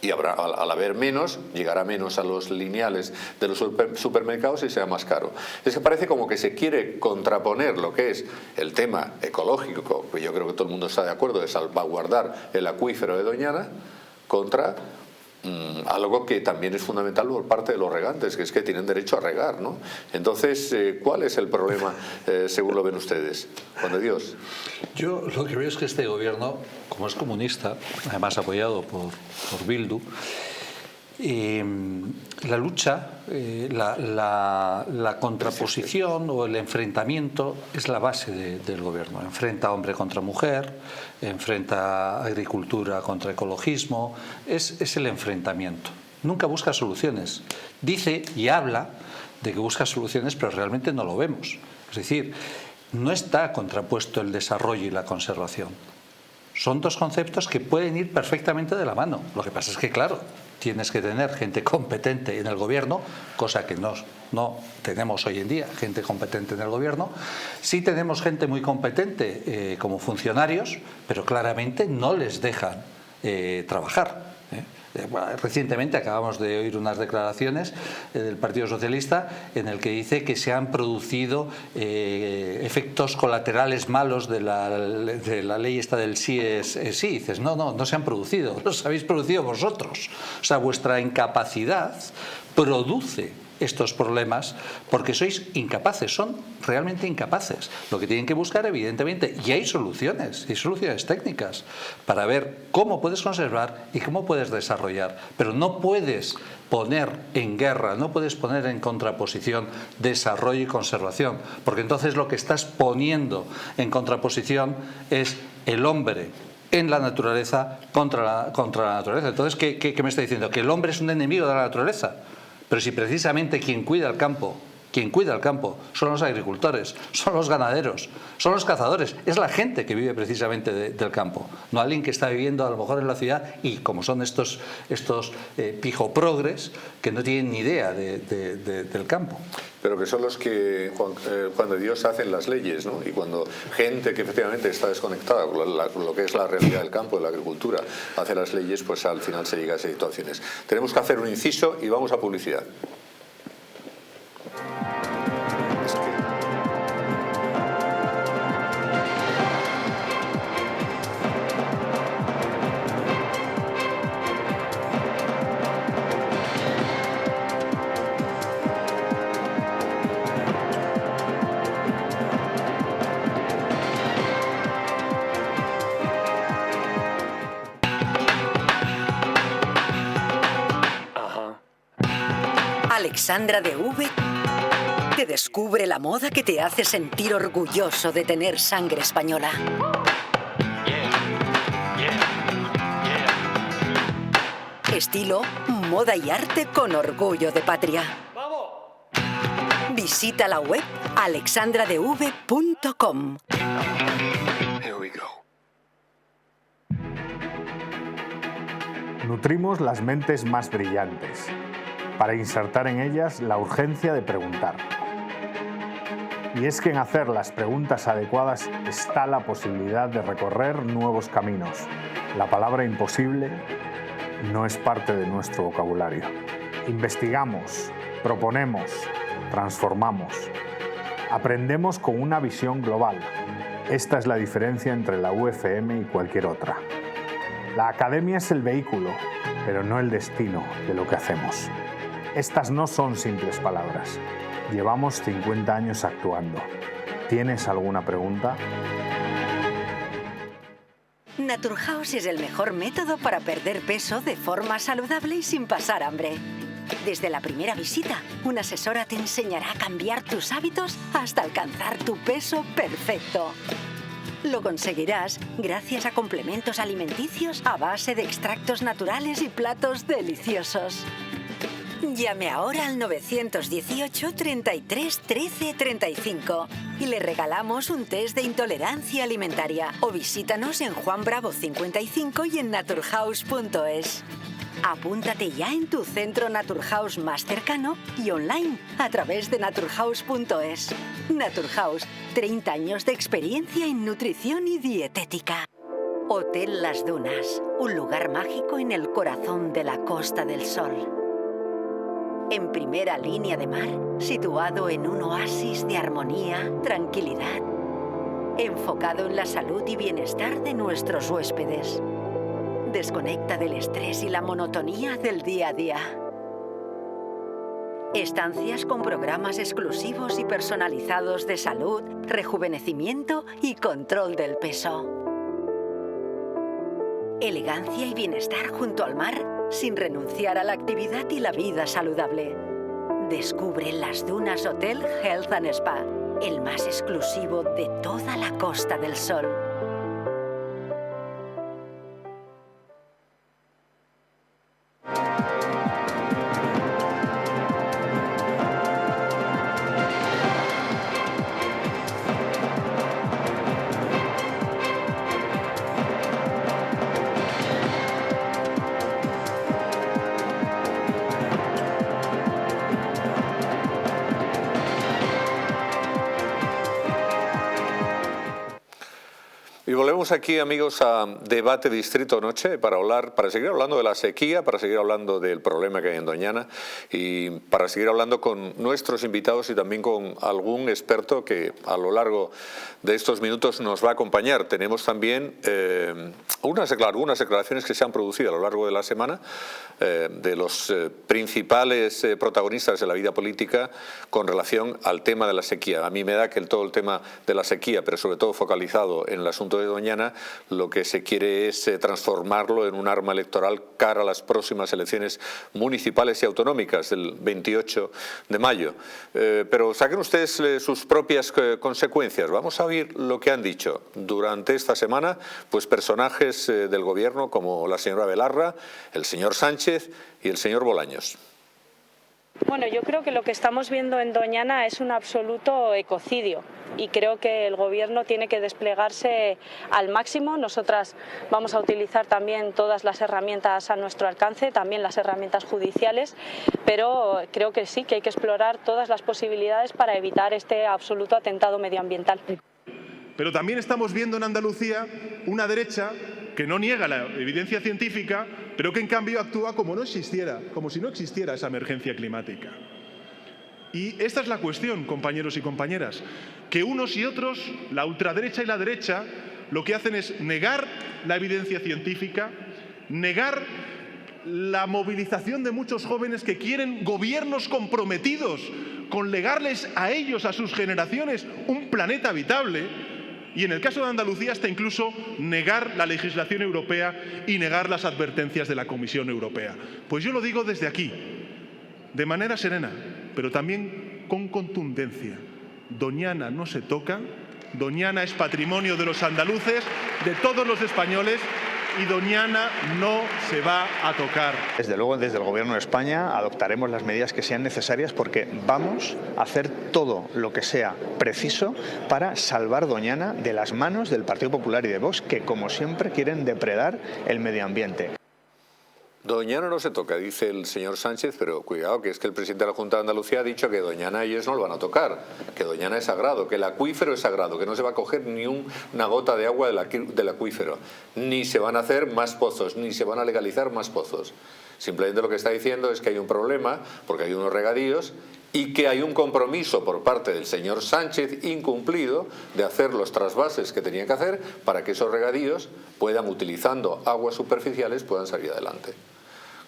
Y al haber menos, llegará menos a los lineales de los supermercados y será más caro. Es que parece como que se quiere contraponer lo que es el tema ecológico, que yo creo que todo el mundo está de acuerdo, de salvaguardar el acuífero de Doñana, contra algo que también es fundamental por parte de los regantes, que es que tienen derecho a regar, ¿no? Entonces, ¿cuál es el problema, según lo ven ustedes? Juan de Dios. Yo lo que veo es que este gobierno, como es comunista, además apoyado por Bildu, la lucha, la contraposición o el enfrentamiento es la base del gobierno. Enfrenta hombre contra mujer, enfrenta agricultura contra ecologismo, es el enfrentamiento. Nunca busca soluciones. Dice y habla de que busca soluciones, pero realmente no lo vemos. Es decir, no está contrapuesto el desarrollo y la conservación. Son dos conceptos que pueden ir perfectamente de la mano. Lo que pasa es que, claro, tienes que tener gente competente en el gobierno, cosa que no tenemos hoy en día, gente competente en el gobierno. Sí tenemos gente muy competente como funcionarios, pero claramente no les dejan trabajar. Recientemente acabamos de oír unas declaraciones del Partido Socialista en el que dice que se han producido efectos colaterales malos de la ley esta del sí es sí. Dices, no se han producido, los habéis producido vosotros. O sea, vuestra incapacidad produce estos problemas porque sois incapaces, son realmente incapaces. Lo que tienen que buscar, evidentemente, y hay soluciones técnicas para ver cómo puedes conservar y cómo puedes desarrollar, pero no puedes poner en guerra, no puedes poner en contraposición desarrollo y conservación, porque entonces lo que estás poniendo en contraposición es el hombre en la naturaleza contra la naturaleza. Entonces, ¿qué me está diciendo? ¿Que el hombre es un enemigo de la naturaleza? Pero si precisamente quien cuida el campo son los agricultores, son los ganaderos, son los cazadores, es la gente que vive precisamente del campo, no alguien que está viviendo a lo mejor en la ciudad y como son estos pijoprogres que no tienen ni idea del campo. Pero que son los que, Juan de Dios, hacen las leyes, ¿no? Y cuando gente que efectivamente está desconectada con lo que es la realidad del campo, de la agricultura, hace las leyes, pues al final se llega a esas situaciones. Tenemos que hacer un inciso y vamos a publicidad. Alexandra DV te descubre la moda que te hace sentir orgulloso de tener sangre española. Estilo, moda y arte con orgullo de patria. Visita la web alexandradv.com. Nutrimos las mentes más brillantes, para insertar en ellas la urgencia de preguntar. Y es que en hacer las preguntas adecuadas está la posibilidad de recorrer nuevos caminos. La palabra imposible no es parte de nuestro vocabulario. Investigamos, proponemos, transformamos. Aprendemos con una visión global. Esta es la diferencia entre la UFM y cualquier otra. La academia es el vehículo, pero no el destino de lo que hacemos. Estas no son simples palabras. Llevamos 50 años actuando. ¿Tienes alguna pregunta? Naturhaus es el mejor método para perder peso de forma saludable y sin pasar hambre. Desde la primera visita, una asesora te enseñará a cambiar tus hábitos hasta alcanzar tu peso perfecto. Lo conseguirás gracias a complementos alimenticios a base de extractos naturales y platos deliciosos. Llame ahora al 918 33 13 35 y le regalamos un test de intolerancia alimentaria o visítanos en Juan Bravo 55 y en naturhaus.es. Apúntate ya en tu centro Naturhaus más cercano y online a través de naturhaus.es. Naturhaus, 30 años de experiencia en nutrición y dietética. Hotel Las Dunas, un lugar mágico en el corazón de la Costa del Sol. En primera línea de mar, situado en un oasis de armonía, tranquilidad, enfocado en la salud y bienestar de nuestros huéspedes. Desconecta del estrés y la monotonía del día a día. Estancias con programas exclusivos y personalizados de salud, rejuvenecimiento y control del peso. Elegancia y bienestar junto al mar, sin renunciar a la actividad y la vida saludable. Descubre Las Dunas Hotel Health and Spa, el más exclusivo de toda la Costa del Sol. Y volvemos aquí, amigos, a Debate Distrito Noche para seguir hablando de la sequía, para seguir hablando del problema que hay en Doñana y para seguir hablando con nuestros invitados y también con algún experto que a lo largo de estos minutos nos va a acompañar. Tenemos también algunas declaraciones que se han producido a lo largo de la semana de los principales protagonistas de la vida política con relación al tema de la sequía. A mí me da que todo el tema de la sequía, pero sobre todo focalizado en el asunto de Doñana, lo que se quiere es transformarlo en un arma electoral cara a las próximas elecciones municipales y autonómicas del 28 de mayo. Pero saquen ustedes sus propias consecuencias. Vamos a oír lo que han dicho durante esta semana pues personajes del gobierno como la señora Belarra, el señor Sánchez y el señor Bolaños. Bueno, yo creo que lo que estamos viendo en Doñana es un absoluto ecocidio y creo que el Gobierno tiene que desplegarse al máximo. Nosotras vamos a utilizar también todas las herramientas a nuestro alcance, también las herramientas judiciales, pero creo que sí, que hay que explorar todas las posibilidades para evitar este absoluto atentado medioambiental. Pero también estamos viendo en Andalucía una derecha que no niega la evidencia científica, pero que en cambio actúa como si no existiera esa emergencia climática. Y esta es la cuestión, compañeros y compañeras, que unos y otros, la ultraderecha y la derecha, lo que hacen es negar la evidencia científica, negar la movilización de muchos jóvenes que quieren gobiernos comprometidos con legarles a ellos, a sus generaciones, un planeta habitable. Y en el caso de Andalucía hasta incluso negar la legislación europea y negar las advertencias de la Comisión Europea. Pues yo lo digo desde aquí, de manera serena, pero también con contundencia. Doñana no se toca, Doñana es patrimonio de los andaluces, de todos los españoles, y Doñana no se va a tocar. Desde luego, desde el Gobierno de España adoptaremos las medidas que sean necesarias porque vamos a hacer todo lo que sea preciso para salvar Doñana de las manos del Partido Popular y de Vox, que como siempre quieren depredar el medio ambiente. Doñana no se toca, dice el señor Sánchez, pero cuidado, que es que el presidente de la Junta de Andalucía ha dicho que Doñana ellos no lo van a tocar, que Doñana es sagrado, que el acuífero es sagrado, que no se va a coger ni una gota de agua del acuífero, ni se van a hacer más pozos, ni se van a legalizar más pozos. Simplemente lo que está diciendo es que hay un problema, porque hay unos regadíos, y que hay un compromiso por parte del señor Sánchez incumplido de hacer los trasvases que tenían que hacer para que esos regadíos puedan, utilizando aguas superficiales, puedan salir adelante.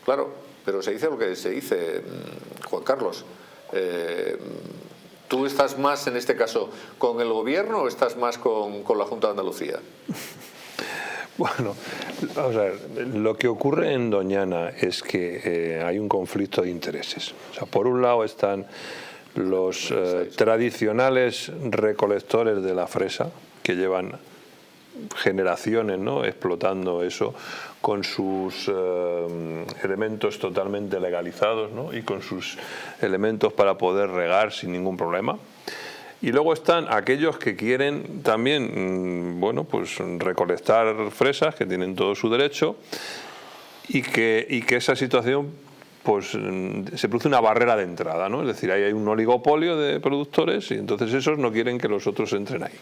Claro, pero se dice lo que se dice, Juan Carlos. ¿Tú estás más, en este caso, con el gobierno o estás más con la Junta de Andalucía? Bueno, vamos a ver, lo que ocurre en Doñana es que hay un conflicto de intereses. O sea, por un lado están los tradicionales recolectores de la fresa, que llevan generaciones, ¿no?, explotando eso, con sus elementos totalmente legalizados, ¿no?, y con sus elementos para poder regar sin ningún problema. Y luego están aquellos que quieren también, bueno, pues recolectar fresas, que tienen todo su derecho, y que esa situación, pues se produce una barrera de entrada, ¿no? Es decir, ahí hay un oligopolio de productores y entonces esos no quieren que los otros entren ahí.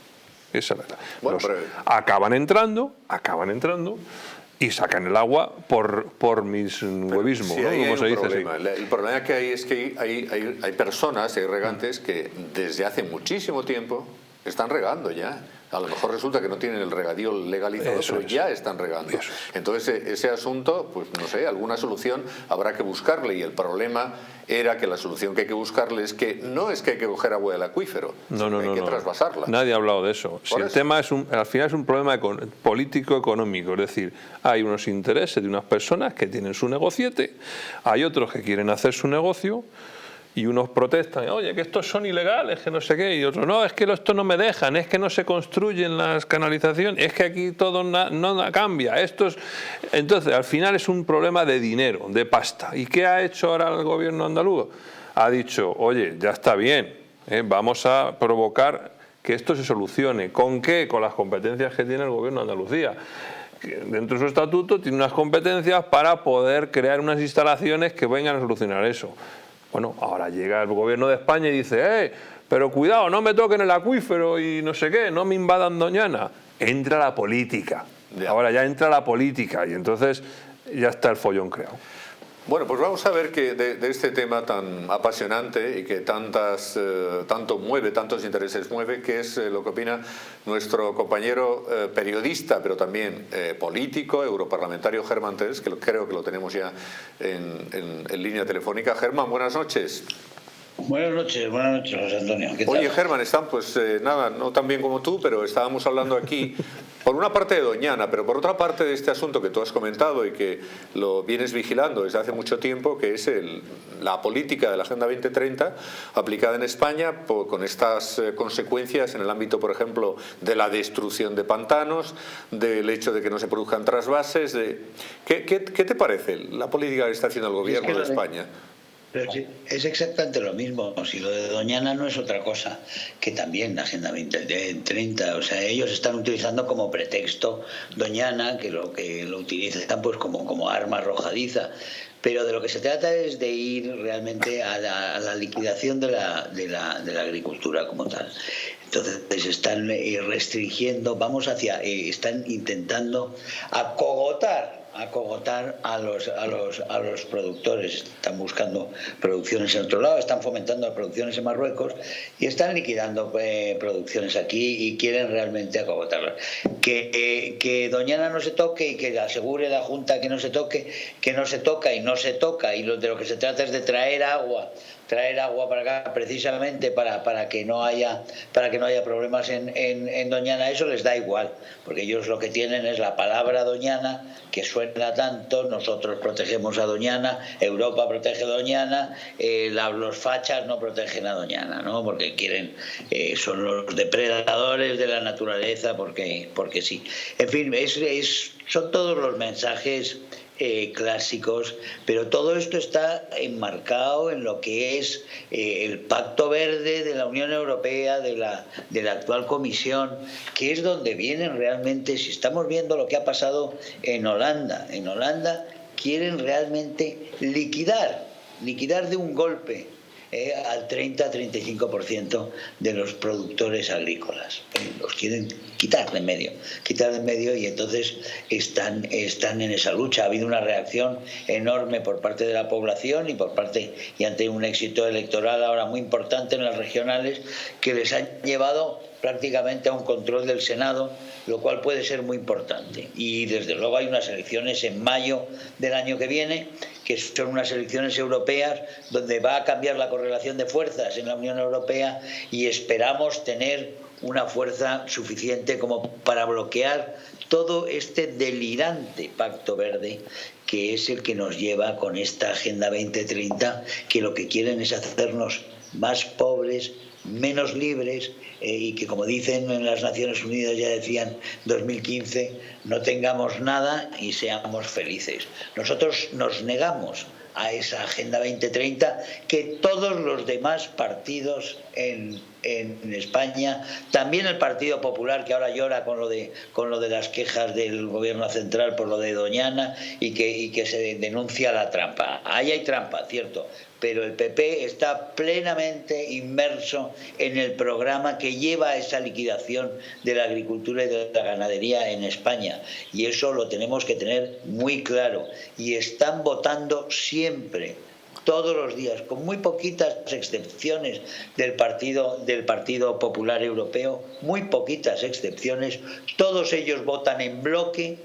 Esa es la verdad. Bueno, acaban entrando y sacan el agua por mis huevismos, sí, ¿no?, como se dice así. El problema que hay personas, hay regantes que desde hace muchísimo tiempo están regando ya. A lo mejor resulta que no tienen el regadío legalizado, pero ya están regando. Entonces ese asunto, pues no sé, alguna solución habrá que buscarle, y el problema era que la solución que hay que buscarle es que no es que hay que coger agua del acuífero, sino que hay que trasvasarla. Nadie ha hablado de eso. Si el tema es al final es un problema político-económico, es decir, hay unos intereses de unas personas que tienen su negociete, hay otros que quieren hacer su negocio, y unos protestan, oye, que estos son ilegales, que no sé qué, y otros, no, es que esto no me dejan, es que no se construyen las canalizaciones, es que aquí todo no cambia. Entonces, al final es un problema de dinero, de pasta. ¿Y qué ha hecho ahora el gobierno andaluz? Ha dicho, oye, ya está bien, vamos a provocar que esto se solucione. ¿Con qué? Con las competencias que tiene el gobierno de Andalucía. Dentro de su estatuto tiene unas competencias para poder crear unas instalaciones que vengan a solucionar eso. Bueno, ahora llega el gobierno de España y dice, pero cuidado, no me toquen el acuífero y no sé qué, no me invadan Doñana. Entra la política. Ahora ya entra la política y entonces ya está el follón creado. Bueno, pues vamos a ver que de este tema tan apasionante y que tanto mueve, tantos intereses mueve, que es lo que opina nuestro compañero periodista, pero también político, europarlamentario, Germán Terés, que creo que lo tenemos ya en línea telefónica. Germán, buenas noches. Buenas noches, José Antonio. ¿Qué tal? Oye, Germán, están pues nada, no tan bien como tú, pero estábamos hablando aquí por una parte de Doñana, pero por otra parte de este asunto que tú has comentado y que lo vienes vigilando desde hace mucho tiempo, que es la política de la Agenda 2030 aplicada en España con estas consecuencias en el ámbito, por ejemplo, de la destrucción de pantanos, del hecho de que no se produzcan trasvases. ¿Qué te parece la política que está haciendo el gobierno de España? Pero sí, es exactamente lo mismo. Si lo de Doñana no es otra cosa que también la Agenda 2030. O sea, ellos están utilizando como pretexto Doñana, que lo utilizan pues como arma arrojadiza. Pero de lo que se trata es de ir realmente a la liquidación de la agricultura como tal. Entonces están restringiendo, están intentando acogotar a los productores. Están buscando producciones en otro lado, están fomentando producciones en Marruecos y están liquidando producciones aquí y quieren realmente acogotarlas. Que Doñana no se toque y que le asegure la Junta que no se toque, que no se toca y no se toca, y de lo que se trata es de traer agua para acá precisamente para que no haya problemas en Doñana. Eso les da igual, porque ellos lo que tienen es la palabra Doñana, que suena tanto. Nosotros protegemos a Doñana, Europa protege a Doñana, los fachas no protegen a Doñana, ¿no? Porque quieren, son los depredadores de la naturaleza, porque sí. En fin, son todos los mensajes clásicos, pero todo esto está enmarcado en lo que es el Pacto Verde de la Unión Europea, de la actual Comisión, que es donde vienen realmente. Si estamos viendo lo que ha pasado en Holanda quieren realmente liquidar de un golpe al 30-35% de los productores agrícolas. Los quieren quitar de en medio, y entonces están en esa lucha. Ha habido una reacción enorme por parte de la población y ante un éxito electoral ahora muy importante en las regionales, que les han llevado prácticamente a un control del Senado, lo cual puede ser muy importante. Y desde luego hay unas elecciones en mayo del año que viene, que son unas elecciones europeas donde va a cambiar la correlación de fuerzas en la Unión Europea, y esperamos tener una fuerza suficiente como para bloquear todo este delirante Pacto Verde, que es el que nos lleva con esta Agenda 2030, que lo que quieren es hacernos más pobres, menos libres, y que, como dicen en las Naciones Unidas, ya decían 2015, no tengamos nada y seamos felices. Nosotros nos negamos a esa Agenda 2030 que todos los demás partidos en España, también el Partido Popular, que ahora llora con lo de las quejas del Gobierno central por lo de Doñana y que se denuncia la trampa. Ahí hay trampa, cierto, pero el PP está plenamente inmerso en el programa que lleva a esa liquidación de la agricultura y de la ganadería en España, y eso lo tenemos que tener muy claro, y están votando siempre, todos los días, con muy poquitas excepciones del Partido Popular Europeo, muy poquitas excepciones, todos ellos votan en bloque,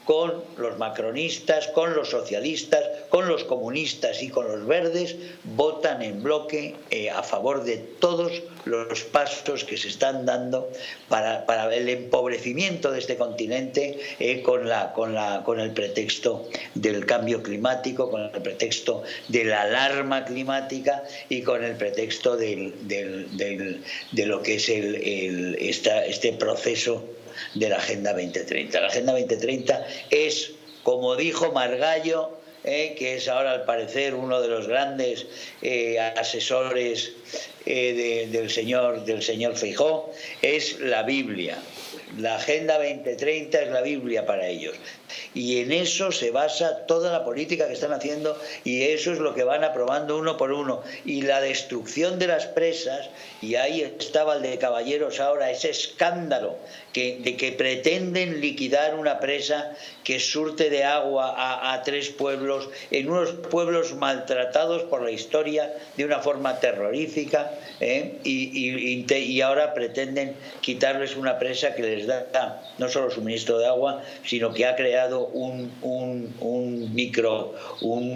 con los macronistas, con los socialistas, con los comunistas y con los verdes, votan en bloque a favor de todos los pasos que se están dando para el empobrecimiento de este continente, con el pretexto del cambio climático, con el pretexto de la alarma climática y con el pretexto de lo que es este proceso de la Agenda 2030. La Agenda 2030 es, como dijo Margallo, que es ahora al parecer uno de los grandes asesores del señor Feijóo, es la Biblia. La Agenda 2030 es la Biblia para ellos. Y en eso se basa toda la política que están haciendo, y eso es lo que van aprobando uno por uno. Y la destrucción de las presas, y ahí está Valdecaballeros ahora, ese escándalo de que pretenden liquidar una presa que surte de agua a 3 pueblos, en unos pueblos maltratados por la historia de una forma terrorífica, y ahora pretenden quitarles una presa que les da no solo suministro de agua, sino que ha creado un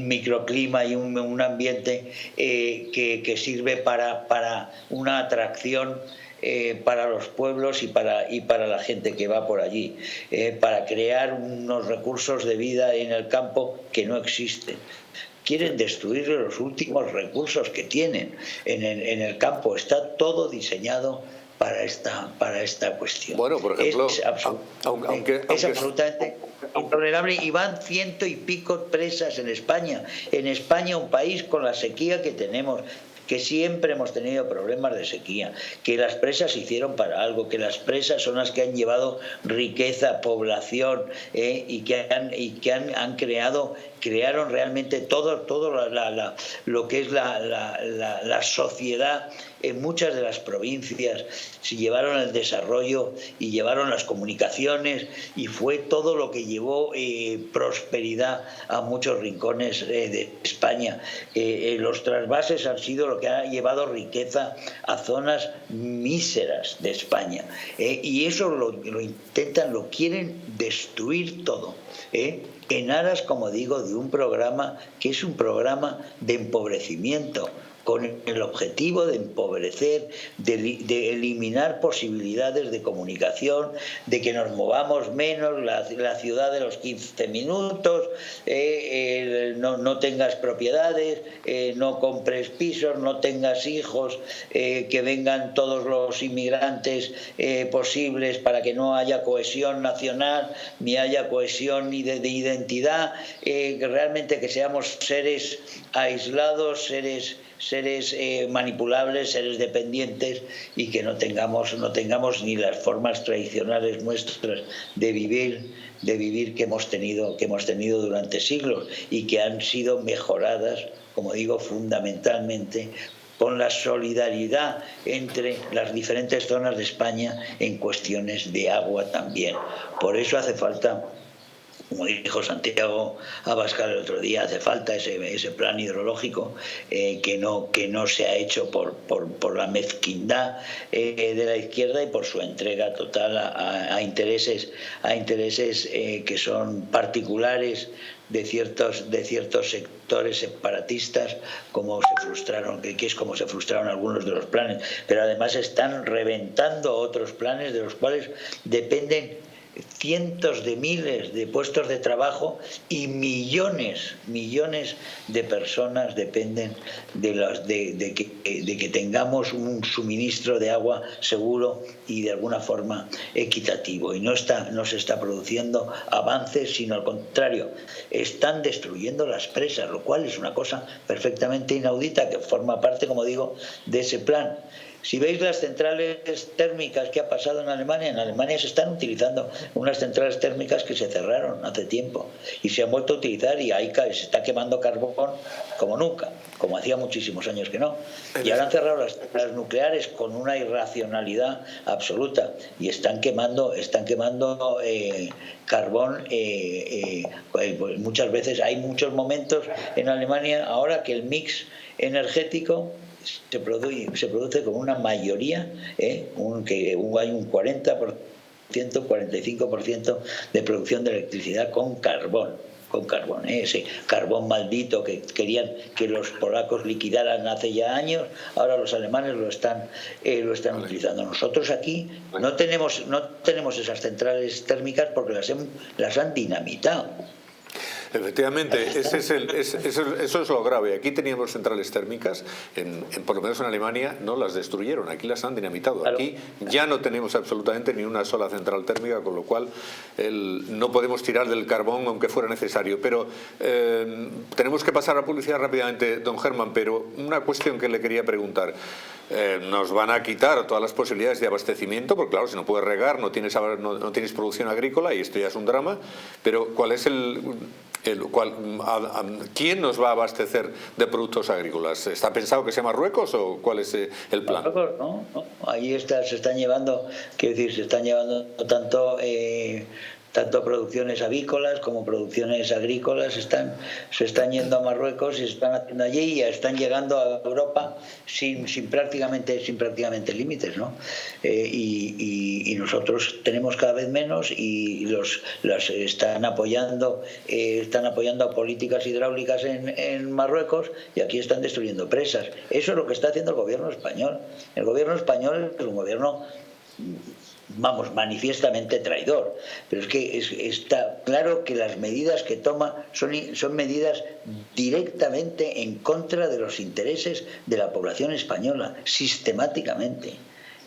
microclima y un ambiente que sirve para una atracción para los pueblos y para la gente que va por allí, para crear unos recursos de vida en el campo que no existen. Quieren destruir los últimos recursos que tienen en el campo. Está todo diseñado para esta cuestión. Bueno, por ejemplo, es absolutamente intolerable, y van 100 y pico presas en España. En España, un país con la sequía que tenemos, que siempre hemos tenido problemas de sequía, que las presas se hicieron para algo, que las presas son las que han llevado riqueza, población, y que han crearon realmente todo lo que es la sociedad en muchas de las provincias. Se llevaron el desarrollo y llevaron las comunicaciones, y fue todo lo que llevó prosperidad a muchos rincones de España. Los trasvases han sido lo que ha llevado riqueza a zonas míseras de España, y eso lo intentan, lo quieren destruir todo, en aras, como digo, de un programa que es un programa de empobrecimiento, con el objetivo de empobrecer, de eliminar posibilidades de comunicación, de que nos movamos menos, la ciudad de los 15 minutos, no tengas propiedades, no compres pisos, no tengas hijos, que vengan todos los inmigrantes posibles para que no haya cohesión nacional, ni haya cohesión ni de identidad, realmente que seamos seres aislados, seres manipulables, seres dependientes, y que no tengamos ni las formas tradicionales nuestras de vivir que hemos tenido durante siglos y que han sido mejoradas, como digo, fundamentalmente con la solidaridad entre las diferentes zonas de España en cuestiones de agua también. Por eso hace falta, como dijo Santiago Abascal el otro día, hace falta ese plan hidrológico que no se ha hecho por la mezquindad de la izquierda y por su entrega total a intereses que son particulares de ciertos sectores separatistas, que es como se frustraron algunos de los planes, pero además están reventando otros planes de los cuales dependen cientos de miles de puestos de trabajo y millones de personas dependen de que tengamos un suministro de agua seguro y de alguna forma equitativo. Y no se está produciendo avances, sino al contrario, están destruyendo las presas, lo cual es una cosa perfectamente inaudita que forma parte, como digo, de ese plan. Si veis las centrales térmicas que ha pasado en Alemania se están utilizando unas centrales térmicas que se cerraron hace tiempo y se han vuelto a utilizar, y ahí se está quemando carbón como nunca, como hacía muchísimos años que no. Y ahora han cerrado las nucleares con una irracionalidad absoluta y están quemando carbón. Pues muchas veces hay muchos momentos en Alemania ahora que el mix energético se produce con una mayoría, que hay un 40%, 45% de producción de electricidad con carbón, ese carbón maldito que querían que los polacos liquidaran hace ya años, ahora los alemanes lo están utilizando. Nosotros aquí no tenemos esas centrales térmicas porque las han dinamitado. Efectivamente, eso es lo grave. Aquí teníamos centrales térmicas, por lo menos en Alemania no las destruyeron, aquí las han dinamitado. Aquí ya no tenemos absolutamente ni una sola central térmica, con lo cual no podemos tirar del carbón aunque fuera necesario. Pero tenemos que pasar a publicidad rápidamente, don Germán, pero una cuestión que le quería preguntar. Nos van a quitar todas las posibilidades de abastecimiento, porque claro, si no puedes regar, no tienes producción agrícola, y esto ya es un drama, pero ¿cuál es ¿quién nos va a abastecer de productos agrícolas? ¿Está pensado que sea Marruecos o cuál es el plan? No. Ahí se están llevando tanto producciones avícolas como producciones agrícolas se están yendo a Marruecos y se están haciendo allí y están llegando a Europa sin prácticamente límites, ¿no? Y nosotros tenemos cada vez menos y las están apoyando a políticas hidráulicas en Marruecos, y aquí están destruyendo presas. Eso es lo que está haciendo el gobierno español. El gobierno español es un gobierno, manifiestamente traidor, pero es que está claro que las medidas que toma son medidas directamente en contra de los intereses de la población española, sistemáticamente.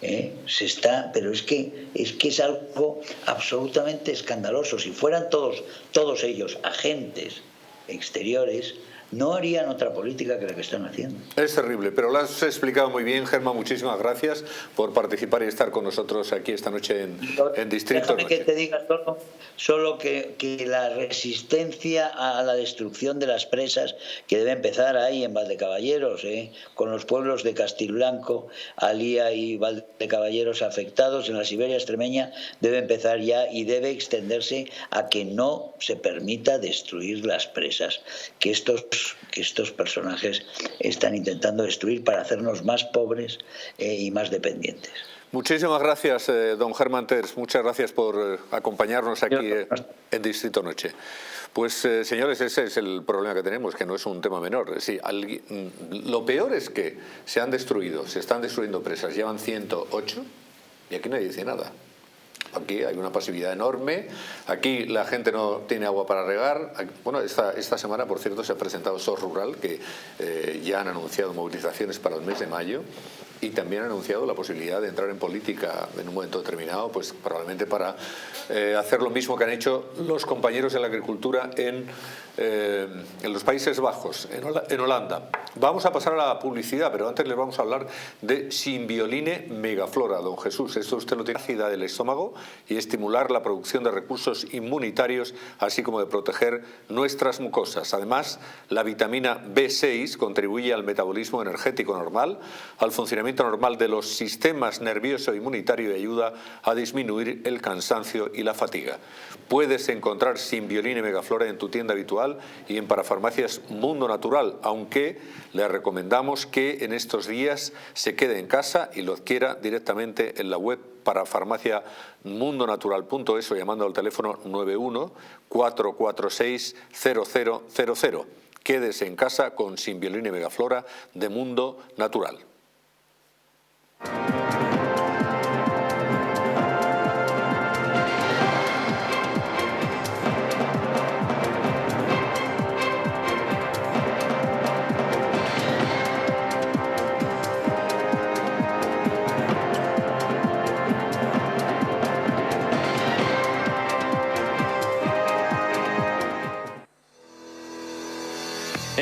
Pero es que es algo absolutamente escandaloso. Si fueran todos ellos agentes exteriores, no harían otra política que la que están haciendo. Es terrible, pero lo has explicado muy bien, Germán. Muchísimas gracias por participar y estar con nosotros aquí esta noche en Distrito Noche. Déjame que te diga solo que la resistencia a la destrucción de las presas, que debe empezar ahí en Valdecaballeros, con los pueblos de Castilblanco, Alía y Valdecaballeros afectados en la Siberia extremeña, debe empezar ya y debe extenderse a que no se permita destruir las presas, que estos personajes están intentando destruir para hacernos más pobres y más dependientes. Muchísimas gracias, don Germán Terç. Muchas gracias por acompañarnos aquí en Distrito Noche. Pues, señores, ese es el problema que tenemos, que no es un tema menor. Sí, lo peor es que se están destruyendo presas. Llevan 108 y aquí nadie dice nada. Aquí hay una pasividad enorme, aquí la gente no tiene agua para regar. Bueno, esta semana, por cierto, se ha presentado SOS Rural, que ya han anunciado movilizaciones para el mes de mayo, y también han anunciado la posibilidad de entrar en política en un momento determinado, pues probablemente para hacer lo mismo que han hecho los compañeros de la agricultura en los Países Bajos, en Holanda. Vamos a pasar a la publicidad, pero antes les vamos a hablar de Simbioline Megaflora, don Jesús. Esto usted lo tiene ácida del estómago y estimular la producción de recursos inmunitarios, así como de proteger nuestras mucosas. Además, la vitamina B6 contribuye al metabolismo energético normal, al funcionamiento normal de los sistemas nervioso e inmunitario y ayuda a disminuir el cansancio y la fatiga. Puedes encontrar Simbioline Megaflora en tu tienda habitual y en Parafarmacias Mundo Natural, aunque le recomendamos que en estos días se quede en casa y lo adquiera directamente en la web parafarmaciamundonatural.es o llamando al teléfono 91 446 0000. Quédese en casa con Simbioline Megaflora de Mundo Natural.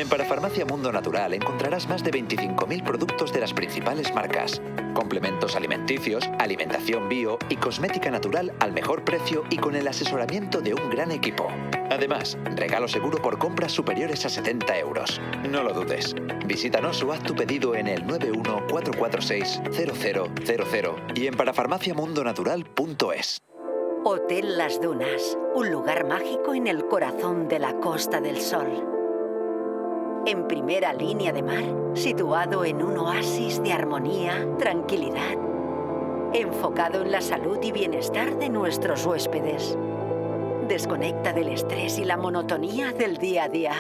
En Parafarmacia Mundo Natural encontrarás más de 25.000 productos de las principales marcas, complementos alimenticios, alimentación bio y cosmética natural al mejor precio y con el asesoramiento de un gran equipo. Además, regalo seguro por compras superiores a 70 euros. No lo dudes. Visítanos o haz tu pedido en el 91 446 0000 y en parafarmaciamundonatural.es. Hotel Las Dunas, un lugar mágico en el corazón de la Costa del Sol. En primera línea de mar, situado en un oasis de armonía, tranquilidad, enfocado en la salud y bienestar de nuestros huéspedes. Desconecta del estrés y la monotonía del día a día.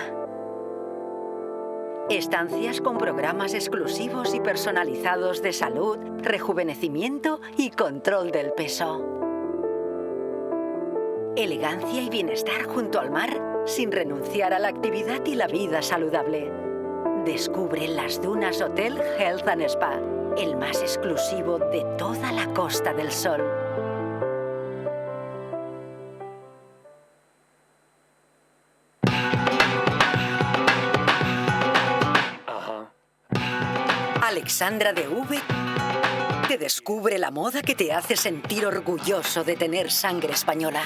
Estancias con programas exclusivos y personalizados de salud, rejuvenecimiento y control del peso. Elegancia y bienestar junto al mar, sin renunciar a la actividad y la vida saludable. Descubre Las Dunas Hotel Health and Spa, el más exclusivo de toda la Costa del Sol. Alexandra DV te descubre la moda que te hace sentir orgulloso de tener sangre española.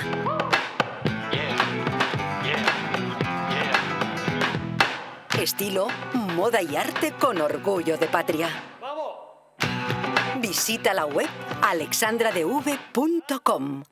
Estilo, moda y arte con orgullo de patria. Visita la web alexandradv.com.